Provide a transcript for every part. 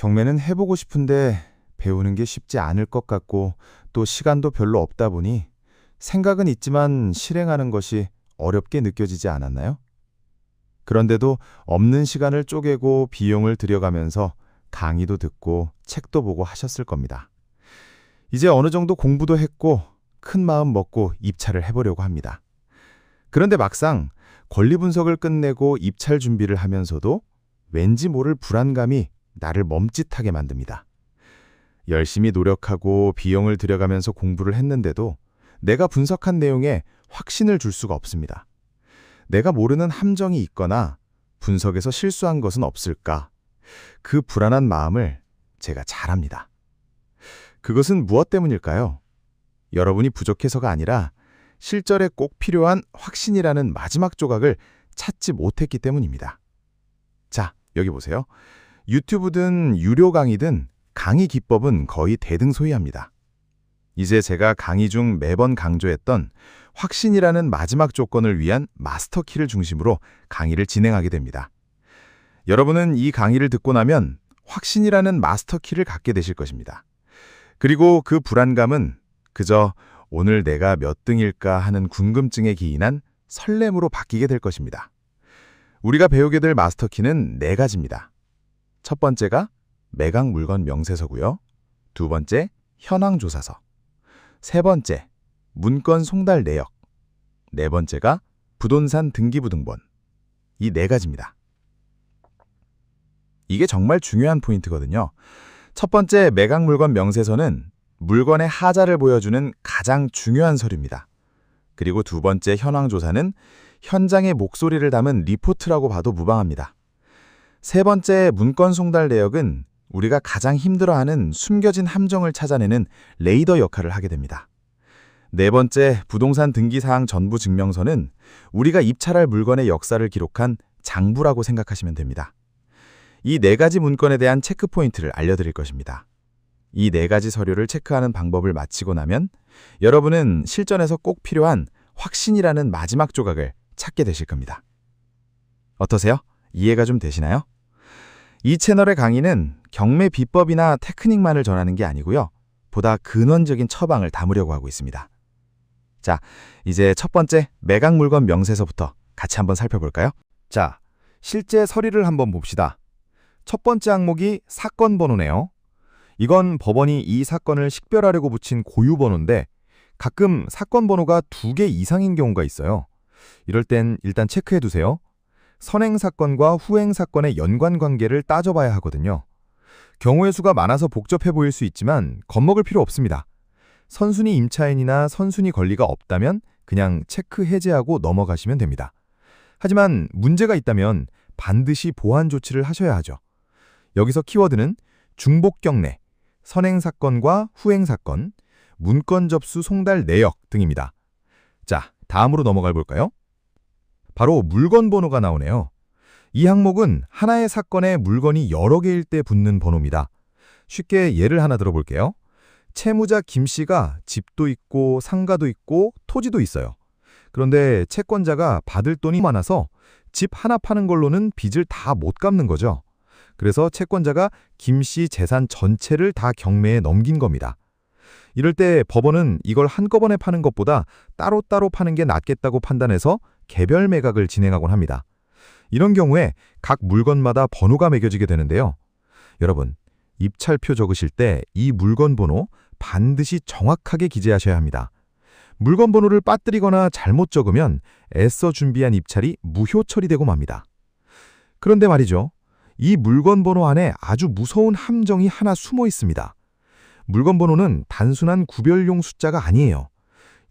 경매는 해보고 싶은데 배우는 게 쉽지 않을 것 같고 또 시간도 별로 없다 보니 생각은 있지만 실행하는 것이 어렵게 느껴지지 않았나요? 그런데도 없는 시간을 쪼개고 비용을 들여가면서 강의도 듣고 책도 보고 하셨을 겁니다. 이제 어느 정도 공부도 했고 큰 마음 먹고 입찰을 해보려고 합니다. 그런데 막상 권리 분석을 끝내고 입찰 준비를 하면서도 왠지 모를 불안감이 나를 멈칫하게 만듭니다. 열심히 노력하고 비용을 들여가면서 공부를 했는데도 내가 분석한 내용에 확신을 줄 수가 없습니다. 내가 모르는 함정이 있거나 분석에서 실수한 것은 없을까? 그 불안한 마음을 제가 잘 압니다. 그것은 무엇 때문일까요? 여러분이 부족해서가 아니라 실전에 꼭 필요한 확신이라는 마지막 조각을 찾지 못했기 때문입니다. 자, 여기 보세요. 유튜브든 유료 강의든 강의 기법은 거의 대등소이합니다. 이제 제가 강의 중 매번 강조했던 확신이라는 마지막 조건을 위한 마스터키를 중심으로 강의를 진행하게 됩니다. 여러분은 이 강의를 듣고 나면 확신이라는 마스터키를 갖게 되실 것입니다. 그리고 그 불안감은 그저 오늘 내가 몇 등일까 하는 궁금증에 기인한 설렘으로 바뀌게 될 것입니다. 우리가 배우게 될 마스터키는 4가지입니다. 첫 번째가 매각 물건 명세서고요. 두 번째, 현황 조사서. 세 번째, 문건 송달 내역. 네 번째가 부동산 등기부등본. 이 4가지입니다. 이게 정말 중요한 포인트거든요. 첫 번째 매각 물건 명세서는 물건의 하자를 보여주는 가장 중요한 서류입니다. 그리고 두 번째 현황 조사는 현장의 목소리를 담은 리포트라고 봐도 무방합니다. 세 번째 문건 송달 내역은 우리가 가장 힘들어하는 숨겨진 함정을 찾아내는 레이더 역할을 하게 됩니다. 네 번째 부동산 등기사항 전부 증명서는 우리가 입찰할 물건의 역사를 기록한 장부라고 생각하시면 됩니다. 이 4가지 문건에 대한 체크포인트를 알려드릴 것입니다. 이 4가지 서류를 체크하는 방법을 마치고 나면 여러분은 실전에서 꼭 필요한 확신이라는 마지막 조각을 찾게 되실 겁니다. 어떠세요? 이해가 좀 되시나요? 이 채널의 강의는 경매 비법이나 테크닉만을 전하는 게 아니고요. 보다 근원적인 처방을 담으려고 하고 있습니다. 자, 이제 첫 번째 매각 물건 명세서부터 같이 한번 살펴볼까요? 자, 실제 서류를 한번 봅시다. 첫 번째 항목이 사건 번호네요. 이건 법원이 이 사건을 식별하려고 붙인 고유 번호인데 가끔 사건 번호가 2개 이상인 경우가 있어요. 이럴 땐 일단 체크해 두세요. 선행 사건과 후행 사건의 연관 관계를 따져봐야 하거든요. 경우의 수가 많아서 복잡해 보일 수 있지만 겁먹을 필요 없습니다. 선순위 임차인이나 선순위 권리가 없다면 그냥 체크 해제하고 넘어가시면 됩니다. 하지만 문제가 있다면 반드시 보완 조치를 하셔야 하죠. 여기서 키워드는 중복 경매, 선행 사건과 후행 사건, 문건 접수 송달 내역 등입니다. 자, 다음으로 넘어가 볼까요? 바로 물건 번호가 나오네요. 이 항목은 하나의 사건에 물건이 여러 개일 때 붙는 번호입니다. 쉽게 예를 하나 들어볼게요. 채무자 김 씨가 집도 있고 상가도 있고 토지도 있어요. 그런데 채권자가 받을 돈이 많아서 집 하나 파는 걸로는 빚을 다 못 갚는 거죠. 그래서 채권자가 김 씨 재산 전체를 다 경매에 넘긴 겁니다. 이럴 때 법원은 이걸 한꺼번에 파는 것보다 따로따로 파는 게 낫겠다고 판단해서 개별 매각을 진행하곤 합니다. 이런 경우에 각 물건마다 번호가 매겨지게 되는데요. 여러분, 입찰표 적으실 때 이 물건 번호 반드시 정확하게 기재하셔야 합니다. 물건 번호를 빠뜨리거나 잘못 적으면 애써 준비한 입찰이 무효 처리되고 맙니다. 그런데 말이죠. 이 물건 번호 안에 아주 무서운 함정이 하나 숨어 있습니다. 물건 번호는 단순한 구별용 숫자가 아니에요.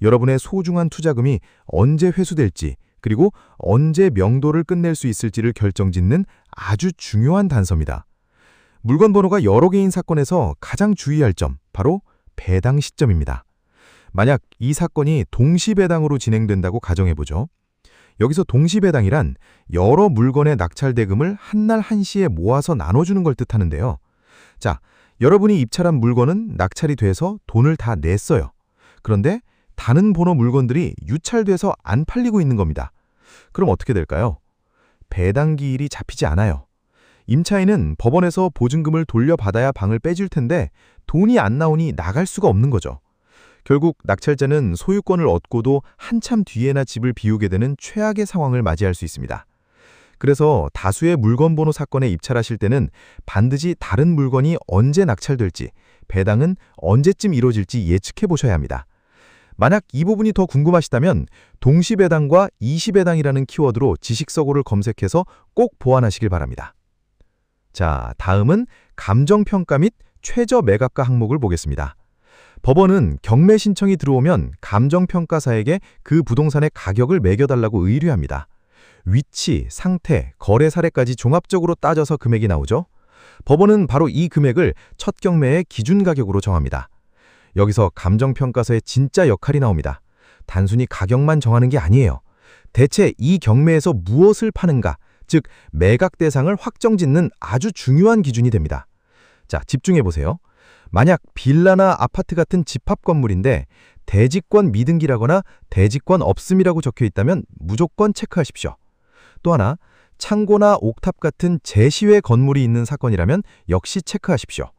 여러분의 소중한 투자금이 언제 회수될지 그리고 언제 명도를 끝낼 수 있을지를 결정짓는 아주 중요한 단서입니다. 물건 번호가 여러 개인 사건에서 가장 주의할 점, 바로 배당 시점입니다. 만약 이 사건이 동시배당으로 진행된다고 가정해보죠. 여기서 동시배당이란 여러 물건의 낙찰대금을 한날 한시에 모아서 나눠주는 걸 뜻하는데요. 자, 여러분이 입찰한 물건은 낙찰이 돼서 돈을 다 냈어요. 그런데 다른 번호 물건들이 유찰돼서 안 팔리고 있는 겁니다. 그럼 어떻게 될까요? 배당 기일이 잡히지 않아요. 임차인은 법원에서 보증금을 돌려받아야 방을 빼줄 텐데 돈이 안 나오니 나갈 수가 없는 거죠. 결국 낙찰자는 소유권을 얻고도 한참 뒤에나 집을 비우게 되는 최악의 상황을 맞이할 수 있습니다. 그래서 다수의 물건 번호 사건에 입찰하실 때는 반드시 다른 물건이 언제 낙찰될지, 배당은 언제쯤 이루어질지 예측해 보셔야 합니다. 만약 이 부분이 더 궁금하시다면 동시배당과 이시배당이라는 키워드로 지식서고를 검색해서 꼭 보완하시길 바랍니다. 자, 다음은 감정평가 및 최저 매각가 항목을 보겠습니다. 법원은 경매 신청이 들어오면 감정평가사에게 그 부동산의 가격을 매겨달라고 의뢰합니다. 위치, 상태, 거래 사례까지 종합적으로 따져서 금액이 나오죠. 법원은 바로 이 금액을 첫 경매의 기준 가격으로 정합니다. 여기서 감정평가사의 진짜 역할이 나옵니다. 단순히 가격만 정하는 게 아니에요. 대체 이 경매에서 무엇을 파는가, 즉 매각 대상을 확정짓는 아주 중요한 기준이 됩니다. 자, 집중해보세요. 만약 빌라나 아파트 같은 집합 건물인데 대지권 미등기라거나 대지권 없음이라고 적혀 있다면 무조건 체크하십시오. 또 하나, 창고나 옥탑 같은 제시외 건물이 있는 사건이라면 역시 체크하십시오.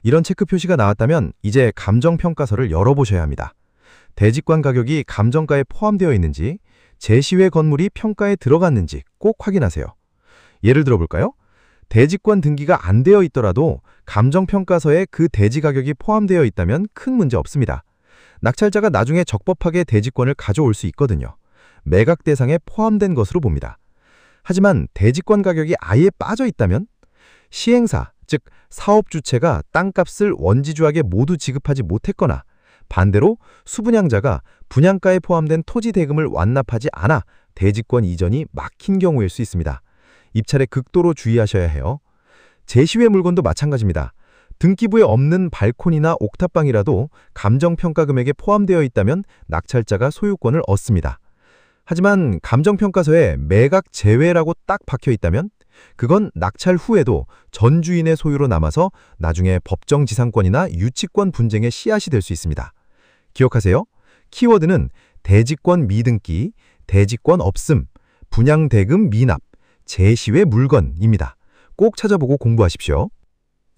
이런 체크 표시가 나왔다면 이제 감정평가서를 열어보셔야 합니다. 대지권 가격이 감정가에 포함되어 있는지, 제시외 건물이 평가에 들어갔는지 꼭 확인하세요. 예를 들어볼까요? 대지권 등기가 안 되어 있더라도 감정평가서에 그 대지 가격이 포함되어 있다면 큰 문제 없습니다. 낙찰자가 나중에 적법하게 대지권을 가져올 수 있거든요. 매각 대상에 포함된 것으로 봅니다. 하지만 대지권 가격이 아예 빠져 있다면 시행사, 즉 사업 주체가 땅값을 원지주에게 모두 지급하지 못했거나 반대로 수분양자가 분양가에 포함된 토지 대금을 완납하지 않아 대지권 이전이 막힌 경우일 수 있습니다. 입찰에 극도로 주의하셔야 해요. 제시외 물건도 마찬가지입니다. 등기부에 없는 발코니나 옥탑방이라도 감정평가 금액에 포함되어 있다면 낙찰자가 소유권을 얻습니다. 하지만 감정평가서에 매각 제외라고 딱 박혀 있다면 그건 낙찰 후에도 전 주인의 소유로 남아서 나중에 법정지상권이나 유치권 분쟁의 씨앗이 될 수 있습니다. 기억하세요. 키워드는 대지권 미등기, 대지권 없음, 분양대금 미납, 제시외 물건입니다. 꼭 찾아보고 공부하십시오.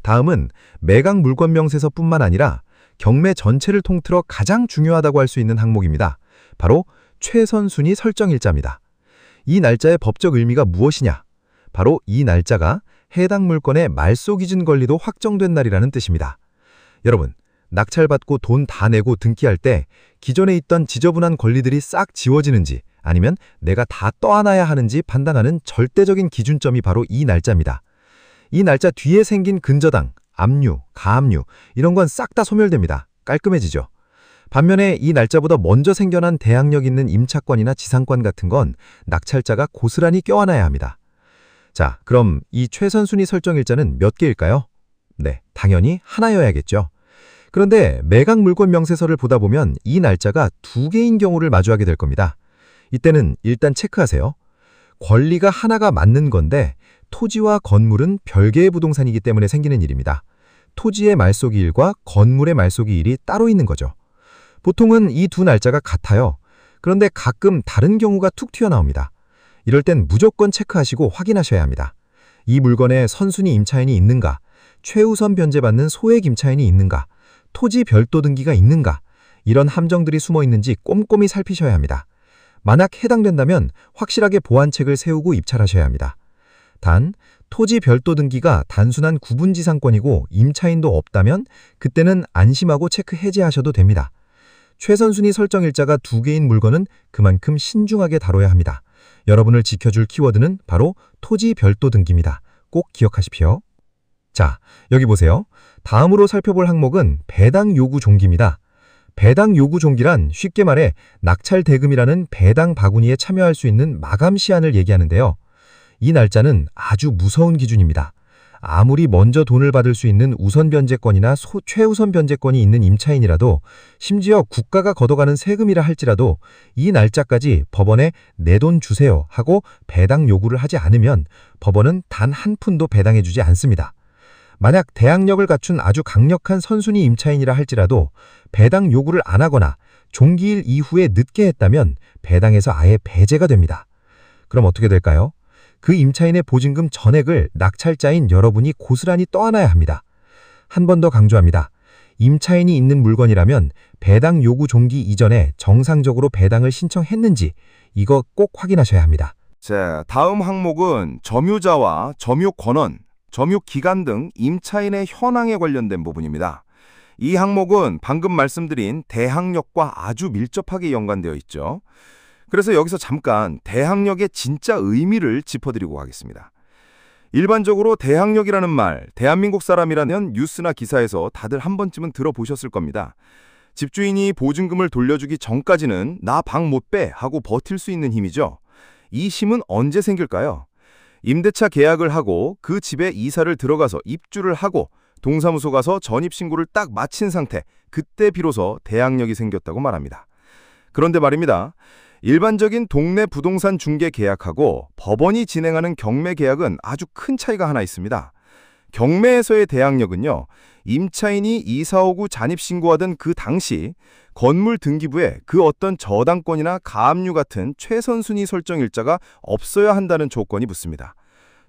다음은 매각 물건 명세서뿐만 아니라 경매 전체를 통틀어 가장 중요하다고 할 수 있는 항목입니다. 바로 최선순위 설정일자입니다. 이 날짜의 법적 의미가 무엇이냐? 바로 이 날짜가 해당 물건의 말소 기준 권리도 확정된 날이라는 뜻입니다. 여러분, 낙찰받고 돈 다 내고 등기할 때 기존에 있던 지저분한 권리들이 싹 지워지는지 아니면 내가 다 떠안아야 하는지 판단하는 절대적인 기준점이 바로 이 날짜입니다. 이 날짜 뒤에 생긴 근저당, 압류, 가압류 이런 건 싹 다 소멸됩니다. 깔끔해지죠. 반면에 이 날짜보다 먼저 생겨난 대항력 있는 임차권이나 지상권 같은 건 낙찰자가 고스란히 껴안아야 합니다. 자, 그럼 이 최선순위 설정 일자는 몇 개일까요? 네, 당연히 하나여야겠죠. 그런데 매각 물건 명세서를 보다 보면 이 날짜가 2개인 경우를 마주하게 될 겁니다. 이때는 일단 체크하세요. 권리가 하나가 맞는 건데 토지와 건물은 별개의 부동산이기 때문에 생기는 일입니다. 토지의 말소기일과 건물의 말소기일이 따로 있는 거죠. 보통은 이 두 날짜가 같아요. 그런데 가끔 다른 경우가 툭 튀어나옵니다. 이럴 땐 무조건 체크하시고 확인하셔야 합니다. 이 물건에 선순위 임차인이 있는가, 최우선 변제받는 소액 임차인이 있는가, 토지 별도 등기가 있는가, 이런 함정들이 숨어 있는지 꼼꼼히 살피셔야 합니다. 만약 해당된다면 확실하게 보완책을 세우고 입찰하셔야 합니다. 단, 토지 별도 등기가 단순한 구분지상권이고 임차인도 없다면 그때는 안심하고 체크 해제하셔도 됩니다. 최선순위 설정 일자가 2개인 물건은 그만큼 신중하게 다뤄야 합니다. 여러분을 지켜줄 키워드는 바로 토지 별도 등기입니다. 꼭 기억하십시오. 자, 여기 보세요. 다음으로 살펴볼 항목은 배당 요구 종기입니다. 배당 요구 종기란 쉽게 말해 낙찰 대금이라는 배당 바구니에 참여할 수 있는 마감 시한을 얘기하는데요. 이 날짜는 아주 무서운 기준입니다. 아무리 먼저 돈을 받을 수 있는 우선 변제권이나 최우선 변제권이 있는 임차인이라도 심지어 국가가 걷어가는 세금이라 할지라도 이 날짜까지 법원에 내 돈 주세요 하고 배당 요구를 하지 않으면 법원은 단 한 푼도 배당해주지 않습니다. 만약 대항력을 갖춘 아주 강력한 선순위 임차인이라 할지라도 배당 요구를 안 하거나 종기일 이후에 늦게 했다면 배당에서 아예 배제가 됩니다. 그럼 어떻게 될까요? 그 임차인의 보증금 전액을 낙찰자인 여러분이 고스란히 떠안아야 합니다. 한 번 더 강조합니다. 임차인이 있는 물건이라면 배당 요구 종기 이전에 정상적으로 배당을 신청했는지 이거 꼭 확인하셔야 합니다. 자, 다음 항목은 점유자와 점유 권원, 점유 기간 등 임차인의 현황에 관련된 부분입니다. 이 항목은 방금 말씀드린 대항력과 아주 밀접하게 연관되어 있죠. 그래서 여기서 잠깐 대항력의 진짜 의미를 짚어드리고 가겠습니다. 일반적으로 대항력이라는 말, 대한민국 사람이라면 뉴스나 기사에서 다들 한 번쯤은 들어보셨을 겁니다. 집주인이 보증금을 돌려주기 전까지는 나 방 못 빼 하고 버틸 수 있는 힘이죠. 이 힘은 언제 생길까요? 임대차 계약을 하고 그 집에 이사를 들어가서 입주를 하고 동사무소 가서 전입신고를 딱 마친 상태, 그때 비로소 대항력이 생겼다고 말합니다. 그런데 말입니다. 일반적인 동네 부동산 중개 계약하고 법원이 진행하는 경매 계약은 아주 큰 차이가 하나 있습니다. 경매에서의 대항력은요, 임차인이 이사 오고 잔입신고하던 그 당시 건물 등기부에 그 어떤 저당권이나 가압류 같은 최선순위 설정 일자가 없어야 한다는 조건이 붙습니다.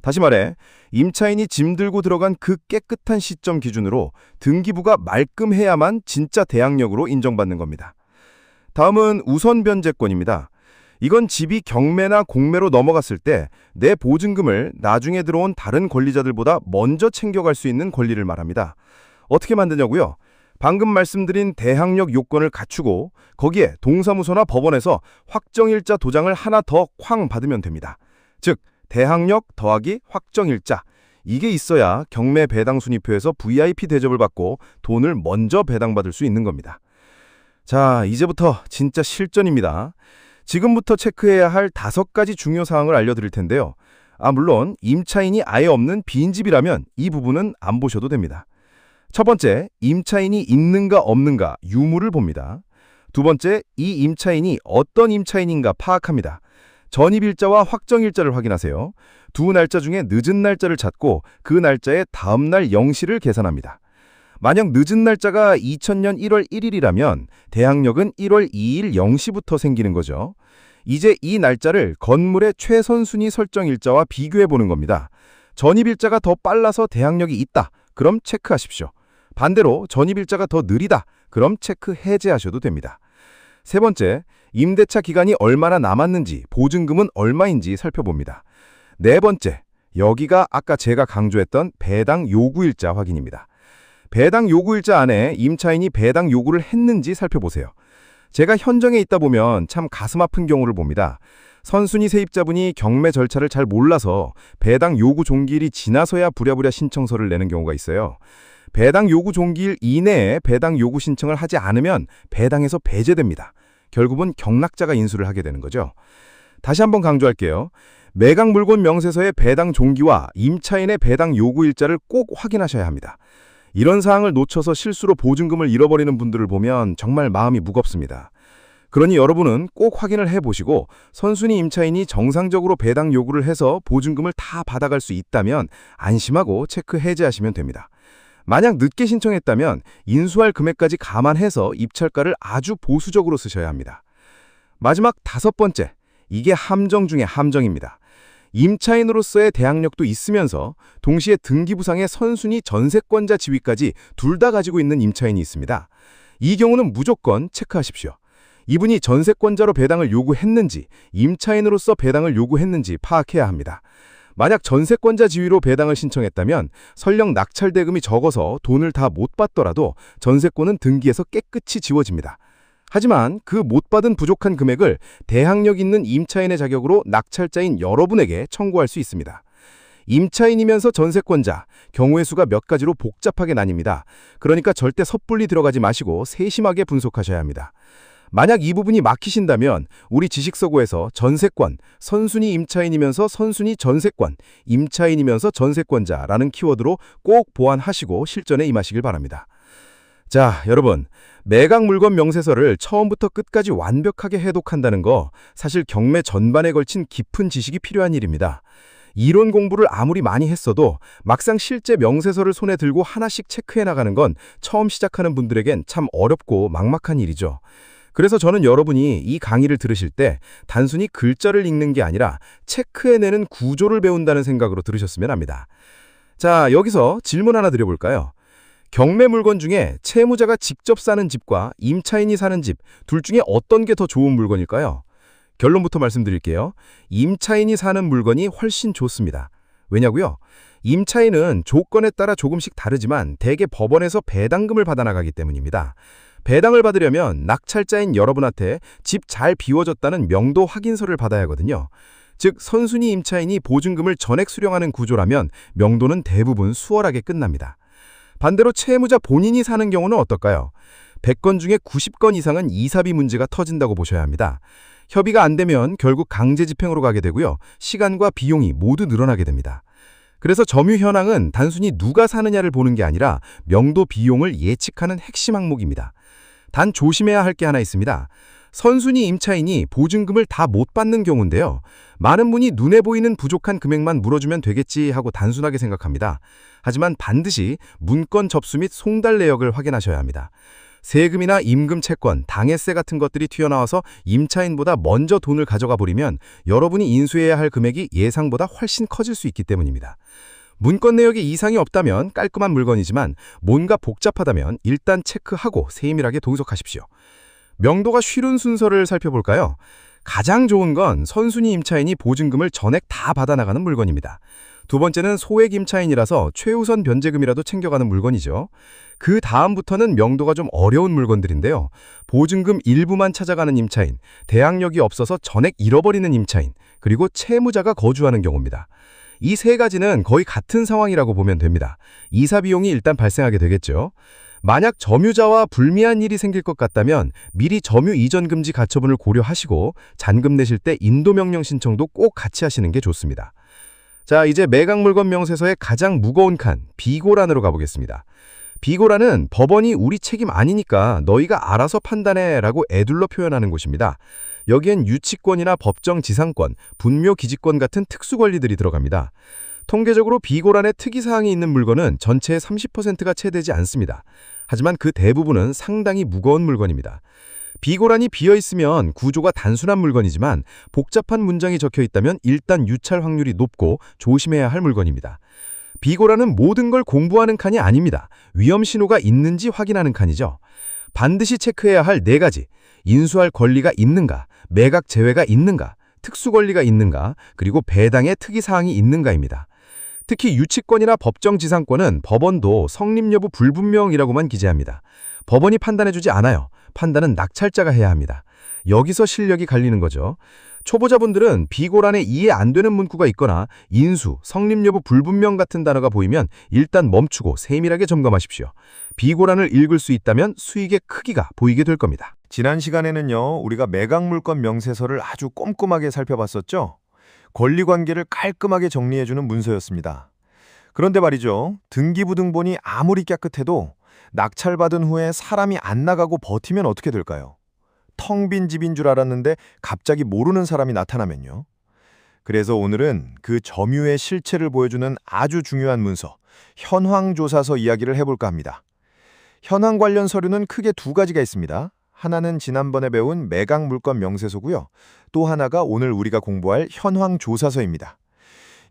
다시 말해, 임차인이 짐 들고 들어간 그 깨끗한 시점 기준으로 등기부가 말끔해야만 진짜 대항력으로 인정받는 겁니다. 다음은 우선 변제권입니다. 이건 집이 경매나 공매로 넘어갔을 때 내 보증금을 나중에 들어온 다른 권리자들보다 먼저 챙겨갈 수 있는 권리를 말합니다. 어떻게 만드냐고요? 방금 말씀드린 대항력 요건을 갖추고 거기에 동사무소나 법원에서 확정일자 도장을 하나 더 쾅 받으면 됩니다. 즉, 대항력 더하기 확정일자. 이게 있어야 경매 배당 순위표에서 VIP 대접을 받고 돈을 먼저 배당받을 수 있는 겁니다. 자, 이제부터 진짜 실전입니다. 지금부터 체크해야 할 5가지 중요 사항을 알려드릴 텐데요. 물론 임차인이 아예 없는 빈집이라면 이 부분은 안 보셔도 됩니다. 첫 번째, 임차인이 있는가 없는가 유무를 봅니다. 두 번째, 이 임차인이 어떤 임차인인가 파악합니다. 전입일자와 확정일자를 확인하세요. 두 날짜 중에 늦은 날짜를 찾고 그 날짜의 다음 날 0시를 계산합니다. 만약 늦은 날짜가 2000년 1월 1일이라면 대항력은 1월 2일 0시부터 생기는 거죠. 이제 이 날짜를 건물의 최선순위 설정 일자와 비교해 보는 겁니다. 전입일자가 더 빨라서 대항력이 있다. 그럼 체크하십시오. 반대로 전입일자가 더 느리다. 그럼 체크 해제하셔도 됩니다. 세 번째, 임대차 기간이 얼마나 남았는지, 보증금은 얼마인지 살펴봅니다. 네 번째, 여기가 아까 제가 강조했던 배당 요구일자 확인입니다. 배당 요구일자 안에 임차인이 배당 요구를 했는지 살펴보세요. 제가 현정에 있다 보면 참 가슴 아픈 경우를 봅니다. 선순위 세입자분이 경매 절차를 잘 몰라서 배당 요구 종기일이 지나서야 부랴부랴 신청서를 내는 경우가 있어요. 배당 요구 종기일 이내에 배당 요구 신청을 하지 않으면 배당에서 배제됩니다. 결국은 경락자가 인수를 하게 되는 거죠. 다시 한번 강조할게요. 매각 물건 명세서의 배당 종기와 임차인의 배당 요구 일자를 꼭 확인하셔야 합니다. 이런 사항을 놓쳐서 실수로 보증금을 잃어버리는 분들을 보면 정말 마음이 무겁습니다. 그러니 여러분은 꼭 확인을 해보시고 선순위 임차인이 정상적으로 배당 요구를 해서 보증금을 다 받아갈 수 있다면 안심하고 체크 해제하시면 됩니다. 만약 늦게 신청했다면 인수할 금액까지 감안해서 입찰가를 아주 보수적으로 쓰셔야 합니다. 마지막 5번째, 이게 함정 중에 함정입니다. 임차인으로서의 대항력도 있으면서 동시에 등기부상의 선순위 전세권자 지위까지 둘 다 가지고 있는 임차인이 있습니다. 이 경우는 무조건 체크하십시오. 이분이 전세권자로 배당을 요구했는지, 임차인으로서 배당을 요구했는지 파악해야 합니다. 만약 전세권자 지위로 배당을 신청했다면 설령 낙찰 대금이 적어서 돈을 다 못 받더라도 전세권은 등기에서 깨끗이 지워집니다. 하지만 그 못 받은 부족한 금액을 대항력 있는 임차인의 자격으로 낙찰자인 여러분에게 청구할 수 있습니다. 임차인이면서 전세권자, 경우의 수가 몇 가지로 복잡하게 나뉩니다. 그러니까 절대 섣불리 들어가지 마시고 세심하게 분석하셔야 합니다. 만약 이 부분이 막히신다면 우리 지식서고에서 전세권, 선순위 임차인이면서 선순위 전세권, 임차인이면서 전세권자라는 키워드로 꼭 보완하시고 실전에 임하시길 바랍니다. 자, 여러분, 매각 물건 명세서를 처음부터 끝까지 완벽하게 해독한다는 거 사실 경매 전반에 걸친 깊은 지식이 필요한 일입니다. 이론 공부를 아무리 많이 했어도 막상 실제 명세서를 손에 들고 하나씩 체크해 나가는 건 처음 시작하는 분들에겐 참 어렵고 막막한 일이죠. 그래서 저는 여러분이 이 강의를 들으실 때 단순히 글자를 읽는 게 아니라 체크해내는 구조를 배운다는 생각으로 들으셨으면 합니다. 자, 여기서 질문 하나 드려볼까요? 경매 물건 중에 채무자가 직접 사는 집과 임차인이 사는 집, 둘 중에 어떤 게 더 좋은 물건일까요? 결론부터 말씀드릴게요. 임차인이 사는 물건이 훨씬 좋습니다. 왜냐고요? 임차인은 조건에 따라 조금씩 다르지만 대개 법원에서 배당금을 받아나가기 때문입니다. 배당을 받으려면 낙찰자인 여러분한테 집 잘 비워졌다는 명도 확인서를 받아야 하거든요. 즉, 선순위 임차인이 보증금을 전액 수령하는 구조라면 명도는 대부분 수월하게 끝납니다. 반대로 채무자 본인이 사는 경우는 어떨까요? 100건 중에 90건 이상은 이사비 문제가 터진다고 보셔야 합니다. 협의가 안 되면 결국 강제 집행으로 가게 되고요. 시간과 비용이 모두 늘어나게 됩니다. 그래서 점유 현황은 단순히 누가 사느냐를 보는 게 아니라 명도 비용을 예측하는 핵심 항목입니다. 단 조심해야 할 게 하나 있습니다. 선순위 임차인이 보증금을 다 못 받는 경우인데요. 많은 분이 눈에 보이는 부족한 금액만 물어주면 되겠지 하고 단순하게 생각합니다. 하지만 반드시 문건 접수 및 송달 내역을 확인하셔야 합니다. 세금이나 임금 채권, 당해세 같은 것들이 튀어나와서 임차인보다 먼저 돈을 가져가 버리면 여러분이 인수해야 할 금액이 예상보다 훨씬 커질 수 있기 때문입니다. 문건 내역에 이상이 없다면 깔끔한 물건이지만 뭔가 복잡하다면 일단 체크하고 세밀하게 동석하십시오. 명도가 쉬운 순서를 살펴볼까요? 가장 좋은 건 선순위 임차인이 보증금을 전액 다 받아나가는 물건입니다. 두 번째는 소액 임차인이라서 최우선 변제금이라도 챙겨가는 물건이죠. 그 다음부터는 명도가 좀 어려운 물건들인데요. 보증금 일부만 찾아가는 임차인, 대항력이 없어서 전액 잃어버리는 임차인, 그리고 채무자가 거주하는 경우입니다. 이 세 가지는 거의 같은 상황이라고 보면 됩니다. 이사 비용이 일단 발생하게 되겠죠. 만약 점유자와 불미한 일이 생길 것 같다면 미리 점유 이전 금지 가처분을 고려하시고 잔금 내실 때 인도명령 신청도 꼭 같이 하시는 게 좋습니다. 자, 이제 매각물건 명세서의 가장 무거운 칸, 비고란으로 가보겠습니다. 비고란은 법원이 우리 책임 아니니까 너희가 알아서 판단해 라고 애둘러 표현하는 곳입니다. 여기엔 유치권이나 법정 지상권, 분묘 기지권 같은 특수 권리들이 들어갑니다. 통계적으로 비고란에 특이사항이 있는 물건은 전체의 30%가 채 되지 않습니다. 하지만 그 대부분은 상당히 무거운 물건입니다. 비고란이 비어있으면 구조가 단순한 물건이지만 복잡한 문장이 적혀 있다면 일단 유찰 확률이 높고 조심해야 할 물건입니다. 비고란은 모든 걸 공부하는 칸이 아닙니다. 위험 신호가 있는지 확인하는 칸이죠. 반드시 체크해야 할 4가지, 인수할 권리가 있는가, 매각 제외가 있는가, 특수 권리가 있는가, 그리고 배당의 특이사항이 있는가입니다. 특히 유치권이나 법정 지상권은 법원도 성립 여부 불분명이라고만 기재합니다. 법원이 판단해주지 않아요. 판단은 낙찰자가 해야 합니다. 여기서 실력이 갈리는 거죠. 초보자분들은 비고란에 이해 안 되는 문구가 있거나 인수, 성립 여부 불분명 같은 단어가 보이면 일단 멈추고 세밀하게 점검하십시오. 비고란을 읽을 수 있다면 수익의 크기가 보이게 될 겁니다. 지난 시간에는요, 우리가 매각물건 명세서를 아주 꼼꼼하게 살펴봤었죠. 권리관계를 깔끔하게 정리해주는 문서였습니다. 그런데 말이죠, 등기부등본이 아무리 깨끗해도 낙찰받은 후에 사람이 안 나가고 버티면 어떻게 될까요? 텅 빈 집인 줄 알았는데 갑자기 모르는 사람이 나타나면요. 그래서 오늘은 그 점유의 실체를 보여주는 아주 중요한 문서, 현황조사서 이야기를 해볼까 합니다. 현황 관련 서류는 크게 2가지가 있습니다. 하나는 지난번에 배운 매각물건 명세서고요. 또 하나가 오늘 우리가 공부할 현황조사서입니다.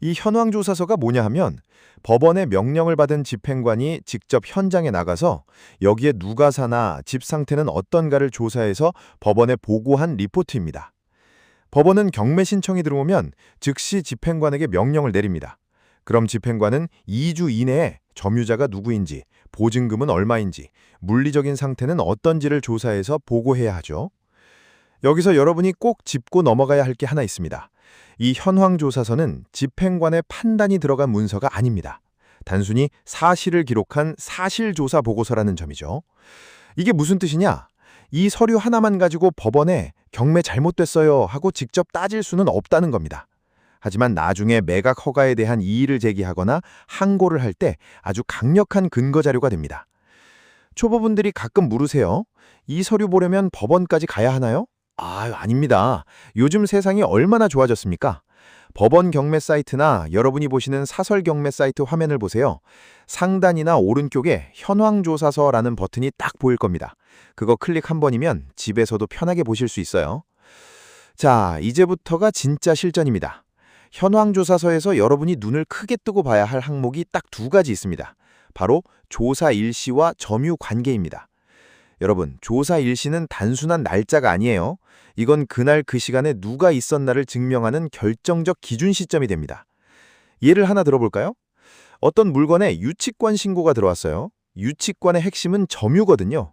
이 현황조사서가 뭐냐 하면 법원의 명령을 받은 집행관이 직접 현장에 나가서 여기에 누가 사나 집 상태는 어떤가를 조사해서 법원에 보고한 리포트입니다. 법원은 경매 신청이 들어오면 즉시 집행관에게 명령을 내립니다. 그럼 집행관은 2주 이내에 점유자가 누구인지, 보증금은 얼마인지, 물리적인 상태는 어떤지를 조사해서 보고해야 하죠. 여기서 여러분이 꼭 짚고 넘어가야 할 게 하나 있습니다. 이 현황조사서는 집행관의 판단이 들어간 문서가 아닙니다. 단순히 사실을 기록한 사실조사 보고서라는 점이죠. 이게 무슨 뜻이냐? 이 서류 하나만 가지고 법원에 경매 잘못됐어요 하고 직접 따질 수는 없다는 겁니다. 하지만 나중에 매각 허가에 대한 이의를 제기하거나 항고를 할 때 아주 강력한 근거 자료가 됩니다. 초보분들이 가끔 물으세요. 이 서류 보려면 법원까지 가야 하나요? 아닙니다. 요즘 세상이 얼마나 좋아졌습니까? 법원 경매 사이트나 여러분이 보시는 사설 경매 사이트 화면을 보세요. 상단이나 오른쪽에 현황조사서라는 버튼이 딱 보일 겁니다. 그거 클릭 한 번이면 집에서도 편하게 보실 수 있어요. 자, 이제부터가 진짜 실전입니다. 현황조사서에서 여러분이 눈을 크게 뜨고 봐야 할 항목이 딱 두 가지 있습니다. 바로 조사 일시와 점유 관계입니다. 여러분, 조사 일시는 단순한 날짜가 아니에요. 이건 그날 그 시간에 누가 있었나를 증명하는 결정적 기준 시점이 됩니다. 예를 하나 들어볼까요? 어떤 물건에 유치권 신고가 들어왔어요. 유치권의 핵심은 점유거든요.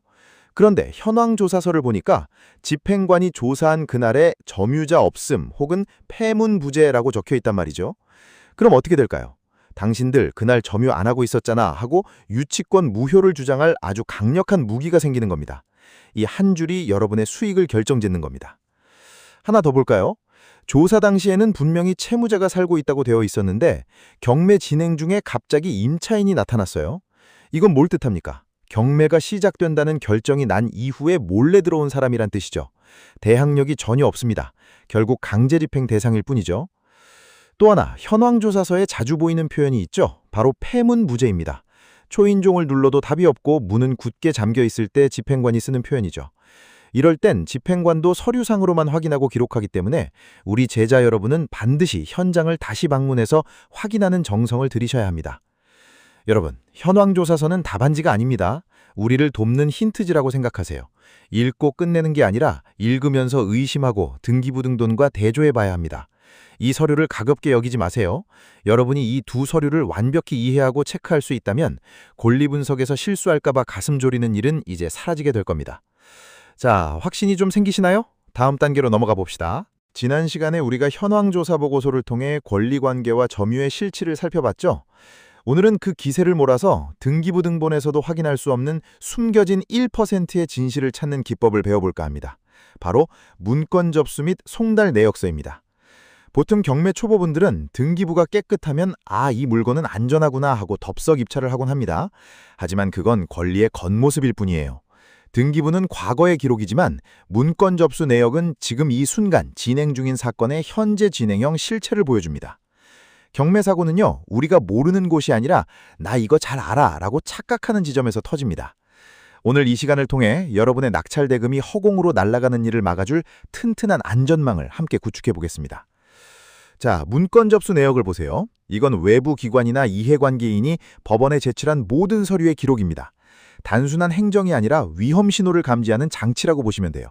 그런데 현황조사서를 보니까 집행관이 조사한 그날에 점유자 없음 혹은 폐문부재라고 적혀 있단 말이죠. 그럼 어떻게 될까요? 당신들 그날 점유 안 하고 있었잖아 하고 유치권 무효를 주장할 아주 강력한 무기가 생기는 겁니다. 이 한 줄이 여러분의 수익을 결정짓는 겁니다. 하나 더 볼까요? 조사 당시에는 분명히 채무자가 살고 있다고 되어 있었는데 경매 진행 중에 갑자기 임차인이 나타났어요. 이건 뭘 뜻합니까? 경매가 시작된다는 결정이 난 이후에 몰래 들어온 사람이란 뜻이죠. 대항력이 전혀 없습니다. 결국 강제집행 대상일 뿐이죠. 또 하나, 현황조사서에 자주 보이는 표현이 있죠. 바로 폐문부재입니다. 초인종을 눌러도 답이 없고 문은 굳게 잠겨 있을 때 집행관이 쓰는 표현이죠. 이럴 땐 집행관도 서류상으로만 확인하고 기록하기 때문에 우리 제자 여러분은 반드시 현장을 다시 방문해서 확인하는 정성을 들이셔야 합니다. 여러분, 현황조사서는 답안지가 아닙니다. 우리를 돕는 힌트지라고 생각하세요. 읽고 끝내는 게 아니라 읽으면서 의심하고 등기부등본과 대조해봐야 합니다. 이 서류를 가볍게 여기지 마세요. 여러분이 이 두 서류를 완벽히 이해하고 체크할 수 있다면 권리분석에서 실수할까봐 가슴 졸이는 일은 이제 사라지게 될 겁니다. 자, 확신이 좀 생기시나요? 다음 단계로 넘어가 봅시다. 지난 시간에 우리가 현황조사 보고서를 통해 권리관계와 점유의 실치를 살펴봤죠? 오늘은 그 기세를 몰아서 등기부등본에서도 확인할 수 없는 숨겨진 1%의 진실을 찾는 기법을 배워볼까 합니다. 바로 문건 접수 및 송달 내역서입니다. 보통 경매 초보분들은 등기부가 깨끗하면 이 물건은 안전하구나 하고 덥석 입찰을 하곤 합니다. 하지만 그건 권리의 겉모습일 뿐이에요. 등기부는 과거의 기록이지만 문건 접수 내역은 지금 이 순간 진행 중인 사건의 현재 진행형 실체를 보여줍니다. 경매사고는요, 우리가 모르는 곳이 아니라 나 이거 잘 알아 라고 착각하는 지점에서 터집니다. 오늘 이 시간을 통해 여러분의 낙찰 대금이 허공으로 날아가는 일을 막아줄 튼튼한 안전망을 함께 구축해 보겠습니다. 자, 문건 접수 내역을 보세요. 이건 외부 기관이나 이해관계인이 법원에 제출한 모든 서류의 기록입니다. 단순한 행정이 아니라 위험 신호를 감지하는 장치라고 보시면 돼요.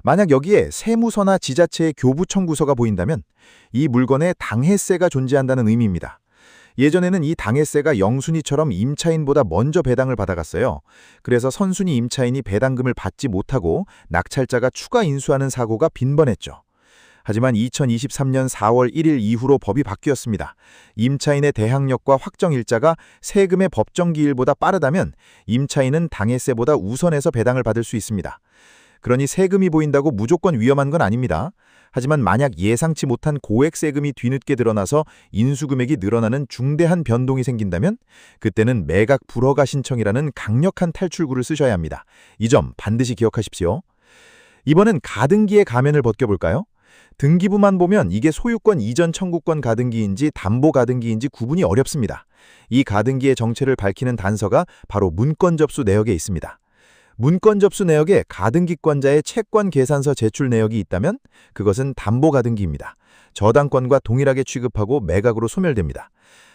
만약 여기에 세무서나 지자체의 교부 청구서가 보인다면 이 물건에 당해세가 존재한다는 의미입니다. 예전에는 이 당해세가 영순이처럼 임차인보다 먼저 배당을 받아갔어요. 그래서 선순위 임차인이 배당금을 받지 못하고 낙찰자가 추가 인수하는 사고가 빈번했죠. 하지만 2023년 4월 1일 이후로 법이 바뀌었습니다. 임차인의 대항력과 확정일자가 세금의 법정기일보다 빠르다면 임차인은 당해세보다 우선해서 배당을 받을 수 있습니다. 그러니 세금이 보인다고 무조건 위험한 건 아닙니다. 하지만 만약 예상치 못한 고액 세금이 뒤늦게 드러나서 인수금액이 늘어나는 중대한 변동이 생긴다면 그때는 매각 불허가 신청이라는 강력한 탈출구를 쓰셔야 합니다. 이 점 반드시 기억하십시오. 이번엔 가등기의 가면을 벗겨볼까요? 등기부만 보면 이게 소유권 이전 청구권 가등기인지 담보 가등기인지 구분이 어렵습니다. 이 가등기의 정체를 밝히는 단서가 바로 문건 접수 내역에 있습니다. 문건 접수 내역에 가등기권자의 채권 계산서 제출 내역이 있다면 그것은 담보 가등기입니다. 저당권과 동일하게 취급하고 매각으로 소멸됩니다.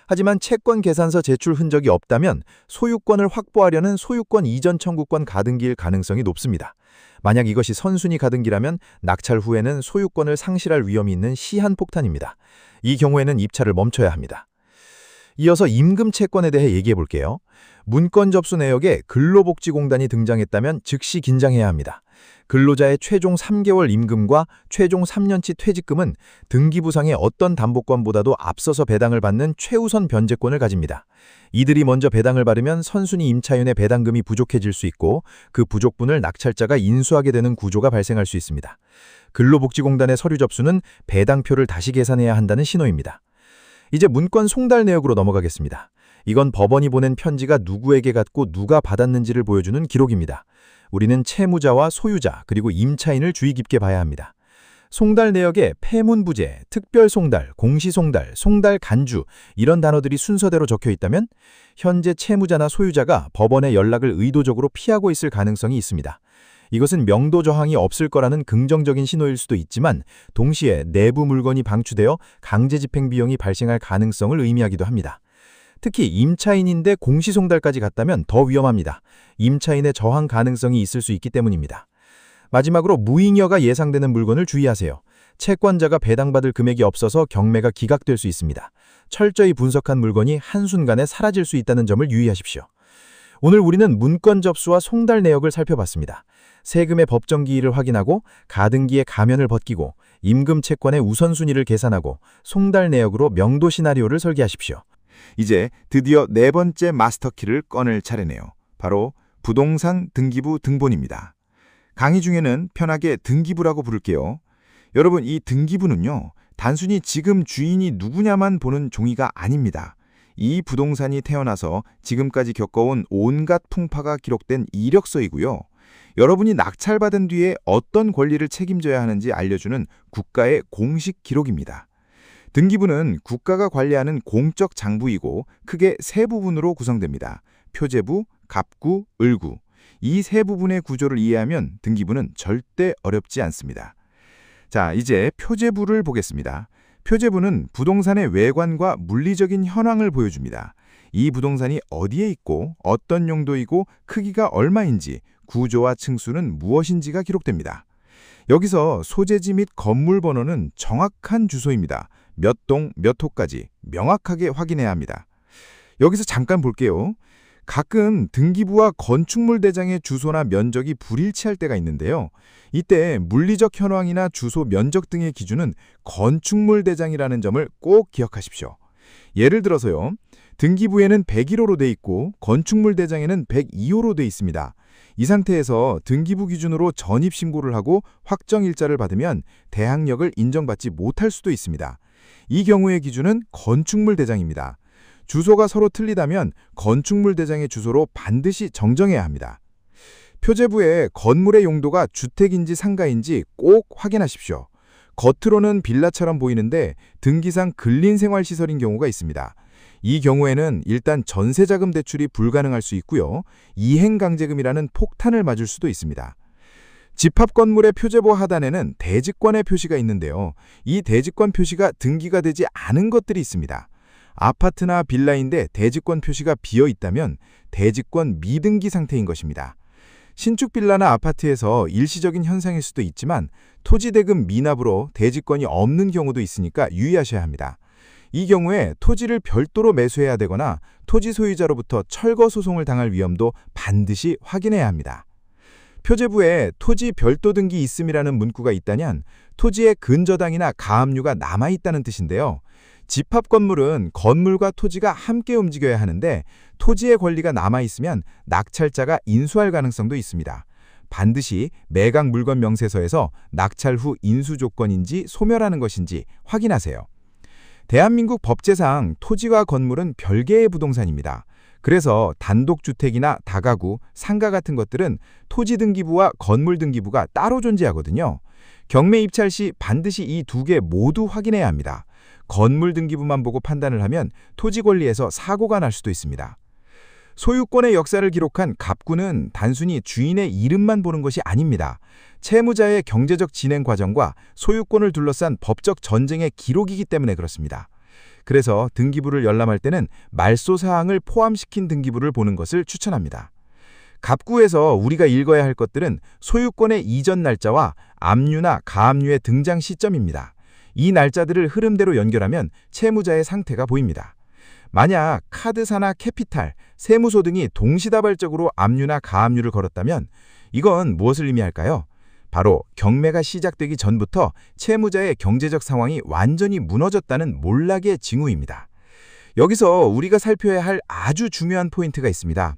하지만 채권 계산서 제출 흔적이 없다면 소유권을 확보하려는 소유권 이전 청구권 가등기일 가능성이 높습니다. 만약 이것이 선순위 가등기라면 낙찰 후에는 소유권을 상실할 위험이 있는 시한폭탄입니다. 이 경우에는 입찰을 멈춰야 합니다. 이어서 임금 채권에 대해 얘기해 볼게요. 문건 접수 내역에 근로복지공단이 등장했다면 즉시 긴장해야 합니다. 근로자의 최종 3개월 임금과 최종 3년치 퇴직금은 등기부상의 어떤 담보권보다도 앞서서 배당을 받는 최우선 변제권을 가집니다. 이들이 먼저 배당을 받으면 선순위 임차인의 배당금이 부족해질 수 있고 그 부족분을 낙찰자가 인수하게 되는 구조가 발생할 수 있습니다. 근로복지공단의 서류 접수는 배당표를 다시 계산해야 한다는 신호입니다. 이제 문건 송달 내역으로 넘어가겠습니다. 이건 법원이 보낸 편지가 누구에게 갔고 누가 받았는지를 보여주는 기록입니다. 우리는 채무자와 소유자 그리고 임차인을 주의 깊게 봐야 합니다. 송달 내역에 폐문부재, 특별송달, 공시송달, 송달간주 이런 단어들이 순서대로 적혀 있다면 현재 채무자나 소유자가 법원에 연락을 의도적으로 피하고 있을 가능성이 있습니다. 이것은 명도 저항이 없을 거라는 긍정적인 신호일 수도 있지만 동시에 내부 물건이 방출되어 강제 집행 비용이 발생할 가능성을 의미하기도 합니다. 특히 임차인인데 공시송달까지 갔다면 더 위험합니다. 임차인의 저항 가능성이 있을 수 있기 때문입니다. 마지막으로 무잉여가 예상되는 물건을 주의하세요. 채권자가 배당받을 금액이 없어서 경매가 기각될 수 있습니다. 철저히 분석한 물건이 한순간에 사라질 수 있다는 점을 유의하십시오. 오늘 우리는 문건 접수와 송달 내역을 살펴봤습니다. 세금의 법정 기일을 확인하고 가등기의 가면을 벗기고 임금 채권의 우선순위를 계산하고 송달 내역으로 명도 시나리오를 설계하십시오. 이제 드디어 네 번째 마스터키를 꺼낼 차례네요. 바로 부동산 등기부 등본입니다. 강의 중에는 편하게 등기부라고 부를게요. 여러분, 이 등기부는요, 단순히 지금 주인이 누구냐만 보는 종이가 아닙니다. 이 부동산이 태어나서 지금까지 겪어온 온갖 풍파가 기록된 이력서이고요. 여러분이 낙찰받은 뒤에 어떤 권리를 책임져야 하는지 알려주는 국가의 공식 기록입니다. 등기부는 국가가 관리하는 공적 장부이고 크게 세 부분으로 구성됩니다. 표제부, 갑구, 을구. 이 세 부분의 구조를 이해하면 등기부는 절대 어렵지 않습니다. 자, 이제 표제부를 보겠습니다. 표제부는 부동산의 외관과 물리적인 현황을 보여줍니다. 이 부동산이 어디에 있고 어떤 용도이고 크기가 얼마인지, 구조와 층수는 무엇인지가 기록됩니다. 여기서 소재지 및 건물 번호는 정확한 주소입니다. 몇 동, 몇 호까지 명확하게 확인해야 합니다. 여기서 잠깐 볼게요. 가끔 등기부와 건축물 대장의 주소나 면적이 불일치할 때가 있는데요. 이때 물리적 현황이나 주소, 면적 등의 기준은 건축물 대장이라는 점을 꼭 기억하십시오. 예를 들어서요. 등기부에는 101호로 돼 있고 건축물 대장에는 102호로 돼 있습니다. 이 상태에서 등기부 기준으로 전입신고를 하고 확정일자를 받으면 대항력을 인정받지 못할 수도 있습니다. 이 경우의 기준은 건축물 대장입니다. 주소가 서로 틀리다면 건축물 대장의 주소로 반드시 정정해야 합니다. 표제부에 건물의 용도가 주택인지 상가인지 꼭 확인하십시오. 겉으로는 빌라처럼 보이는데 등기상 근린생활시설인 경우가 있습니다. 이 경우에는 일단 전세자금 대출이 불가능할 수 있고요. 이행강제금이라는 폭탄을 맞을 수도 있습니다. 집합건물의 표제부 하단에는 대지권의 표시가 있는데요. 이 대지권 표시가 등기가 되지 않은 것들이 있습니다. 아파트나 빌라인데 대지권 표시가 비어 있다면 대지권 미등기 상태인 것입니다. 신축 빌라나 아파트에서 일시적인 현상일 수도 있지만 토지대금 미납으로 대지권이 없는 경우도 있으니까 유의하셔야 합니다. 이 경우에 토지를 별도로 매수해야 되거나 토지 소유자로부터 철거 소송을 당할 위험도 반드시 확인해야 합니다. 표제부에 토지 별도 등기 있음이라는 문구가 있다면 토지의 근저당이나 가압류가 남아있다는 뜻인데요. 집합 건물은 건물과 토지가 함께 움직여야 하는데 토지의 권리가 남아있으면 낙찰자가 인수할 가능성도 있습니다. 반드시 매각 물건 명세서에서 낙찰 후 인수 조건인지 소멸하는 것인지 확인하세요. 대한민국 법제상 토지와 건물은 별개의 부동산입니다. 그래서 단독주택이나 다가구, 상가 같은 것들은 토지 등기부와 건물 등기부가 따로 존재하거든요. 경매 입찰 시 반드시 이 두 개 모두 확인해야 합니다. 건물 등기부만 보고 판단을 하면 토지 권리에서 사고가 날 수도 있습니다. 소유권의 역사를 기록한 갑구는 단순히 주인의 이름만 보는 것이 아닙니다. 채무자의 경제적 진행 과정과 소유권을 둘러싼 법적 전쟁의 기록이기 때문에 그렇습니다. 그래서 등기부를 열람할 때는 말소 사항을 포함시킨 등기부를 보는 것을 추천합니다. 갑구에서 우리가 읽어야 할 것들은 소유권의 이전 날짜와 압류나 가압류의 등장 시점입니다. 이 날짜들을 흐름대로 연결하면 채무자의 상태가 보입니다. 만약 카드사나 캐피탈, 세무소 등이 동시다발적으로 압류나 가압류를 걸었다면 이건 무엇을 의미할까요? 바로 경매가 시작되기 전부터 채무자의 경제적 상황이 완전히 무너졌다는 몰락의 징후입니다. 여기서 우리가 살펴야 할 아주 중요한 포인트가 있습니다.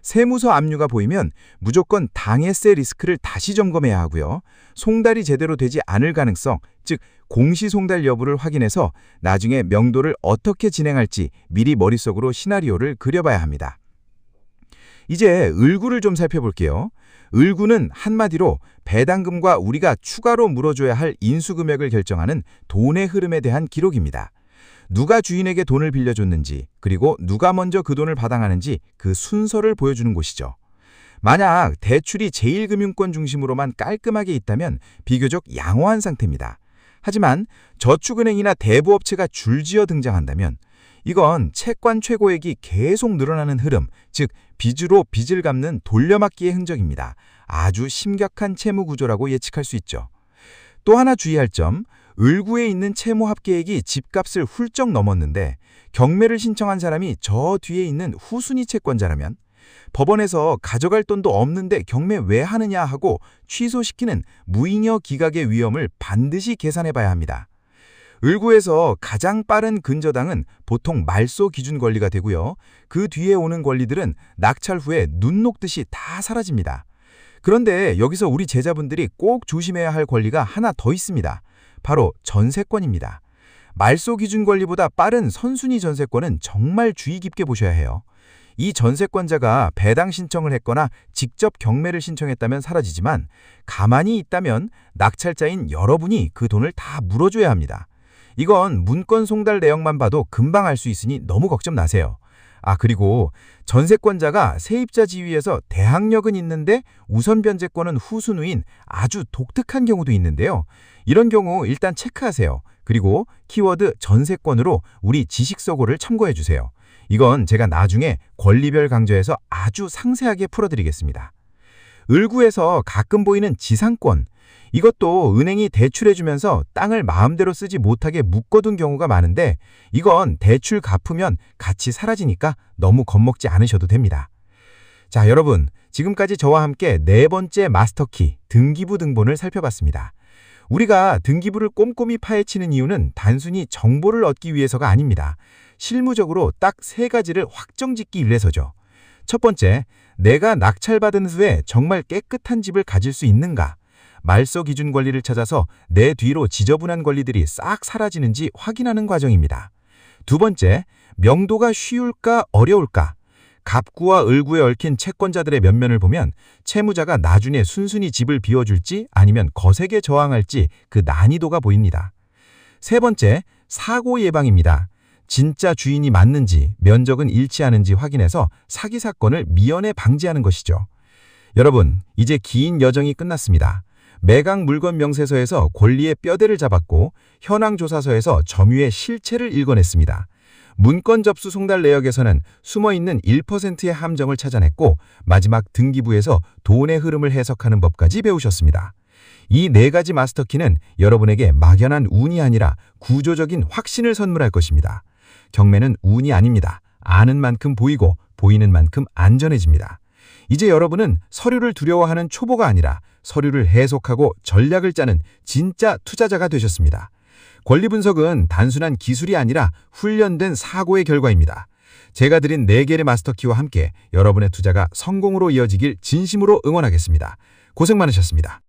세무서 압류가 보이면 무조건 당해세 리스크를 다시 점검해야 하고요. 송달이 제대로 되지 않을 가능성, 즉 공시송달 여부를 확인해서 나중에 명도를 어떻게 진행할지 미리 머릿속으로 시나리오를 그려봐야 합니다. 이제 을구를 좀 살펴볼게요. 을구는 한마디로 배당금과 우리가 추가로 물어줘야 할 인수금액을 결정하는 돈의 흐름에 대한 기록입니다. 누가 주인에게 돈을 빌려줬는지, 그리고 누가 먼저 그 돈을 받아가는지 그 순서를 보여주는 곳이죠. 만약 대출이 제1금융권 중심으로만 깔끔하게 있다면 비교적 양호한 상태입니다. 하지만 저축은행이나 대부업체가 줄지어 등장한다면 이건 채권 최고액이 계속 늘어나는 흐름, 즉 빚으로 빚을 갚는 돌려막기의 흔적입니다. 아주 심각한 채무 구조라고 예측할 수 있죠. 또 하나 주의할 점, 을구에 있는 채무 합계액이 집값을 훌쩍 넘었는데 경매를 신청한 사람이 저 뒤에 있는 후순위 채권자라면 법원에서 가져갈 돈도 없는데 경매 왜 하느냐 하고 취소시키는 무잉여 기각의 위험을 반드시 계산해봐야 합니다. 을구에서 가장 빠른 근저당은 보통 말소 기준 권리가 되고요. 그 뒤에 오는 권리들은 낙찰 후에 눈 녹듯이 다 사라집니다. 그런데 여기서 우리 제자분들이 꼭 조심해야 할 권리가 하나 더 있습니다. 바로 전세권입니다. 말소 기준 권리보다 빠른 선순위 전세권은 정말 주의 깊게 보셔야 해요. 이 전세권자가 배당 신청을 했거나 직접 경매를 신청했다면 사라지지만 가만히 있다면 낙찰자인 여러분이 그 돈을 다 물어줘야 합니다. 이건 문건 송달 내역만 봐도 금방 알 수 있으니 너무 걱정 나세요. 그리고 전세권자가 세입자 지위에서 대항력은 있는데 우선 변제권은 후순위인 아주 독특한 경우도 있는데요. 이런 경우 일단 체크하세요. 그리고 키워드 전세권으로 우리 지식서고를 참고해 주세요. 이건 제가 나중에 권리별 강좌에서 아주 상세하게 풀어드리겠습니다. 을구에서 가끔 보이는 지상권, 이것도 은행이 대출해주면서 땅을 마음대로 쓰지 못하게 묶어둔 경우가 많은데 이건 대출 갚으면 같이 사라지니까 너무 겁먹지 않으셔도 됩니다. 자, 여러분, 지금까지 저와 함께 네 번째 마스터키, 등기부 등본을 살펴봤습니다. 우리가 등기부를 꼼꼼히 파헤치는 이유는 단순히 정보를 얻기 위해서가 아닙니다. 실무적으로 딱 세 가지를 확정짓기 위해서죠. 첫 번째, 내가 낙찰받은 후에 정말 깨끗한 집을 가질 수 있는가? 말소 기준 권리를 찾아서 내 뒤로 지저분한 권리들이 싹 사라지는지 확인하는 과정입니다. 두 번째, 명도가 쉬울까 어려울까? 갑구와 을구에 얽힌 채권자들의 면면을 보면 채무자가 나중에 순순히 집을 비워줄지 아니면 거세게 저항할지 그 난이도가 보입니다. 세 번째, 사고 예방입니다. 진짜 주인이 맞는지, 면적은 일치하는지 확인해서 사기 사건을 미연에 방지하는 것이죠. 여러분, 이제 긴 여정이 끝났습니다. 매각 물건 명세서에서 권리의 뼈대를 잡았고 현황조사서에서 점유의 실체를 읽어냈습니다. 문건 접수 송달 내역에서는 숨어있는 1%의 함정을 찾아냈고 마지막 등기부에서 돈의 흐름을 해석하는 법까지 배우셨습니다. 이 네 가지 마스터키는 여러분에게 막연한 운이 아니라 구조적인 확신을 선물할 것입니다. 경매는 운이 아닙니다. 아는 만큼 보이고 보이는 만큼 안전해집니다. 이제 여러분은 서류를 두려워하는 초보가 아니라 서류를 해석하고 전략을 짜는 진짜 투자자가 되셨습니다. 권리 분석은 단순한 기술이 아니라 훈련된 사고의 결과입니다. 제가 드린 4개의 마스터키와 함께 여러분의 투자가 성공으로 이어지길 진심으로 응원하겠습니다. 고생 많으셨습니다.